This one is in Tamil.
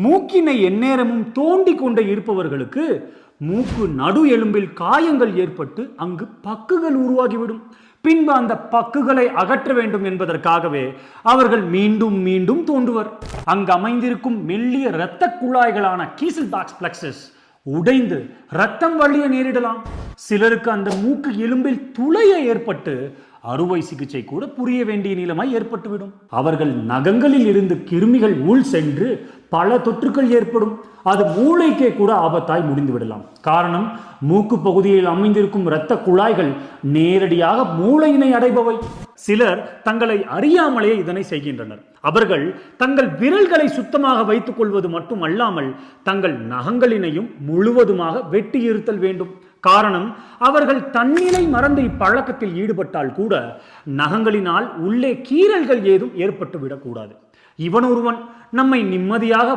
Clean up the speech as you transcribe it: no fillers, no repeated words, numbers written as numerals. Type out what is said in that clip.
மூக்கினை எந்நேரமும் தோண்டி கொண்டே இருப்பவர்களுக்கு மூக்கு நடு எலும்பில் காயங்கள் ஏற்பட்டு அங்கு பக்குகள் உருவாகிவிடும். பின்பு அந்த பக்குகளை அகற்ற வேண்டும் என்பதற்காகவே அவர்கள் மீண்டும் மீண்டும் தோண்டுவர். அங்கு அமைந்திருக்கும் மெல்லிய இரத்த குழாய்களான கீசல்பாக்ஸ் பிளெக்சஸ் உடைந்து ரத்தம் வழிய நேரிடலாம். சிலருக்கு அந்த மூக்கு எலும்பில் துளைய ஏற்பட்டு அறுவை சிகிச்சை கூட புரிய வேண்டிய நிலைமை ஏற்பட்டுவிடும். அவர்கள் நகங்களில் இருந்து கிருமிகள் உள் சென்று பல தொற்றுக்கள் ஏற்படும். அது மூளைக்கே கூட ஆபத்தாய் முடிந்து விடலாம். காரணம், மூக்கு பகுதியில் அமைந்திருக்கும் இரத்த குழாய்கள் நேரடியாக மூளையினை அடைபவை. சிலர் தங்களை அறியாமலே இதனை செய்கின்றனர். அவர்கள் தங்கள் விரல்களை சுத்தமாக வைத்துக் கொள்வது மட்டுமல்லாமல் தங்கள் நகங்களினையும் முழுவதுமாக வெட்டி இருத்தல் வேண்டும். காரணம், அவர்கள் தன்னிலை மறந்து இப்பழக்கத்தில் ஈடுபட்டால் கூட நகங்களினால் உள்ளே கீறல்கள் ஏதும் ஏற்பட்டு விடக்கூடாது. இவன் ஒருவன் நம்மை நிம்மதியாக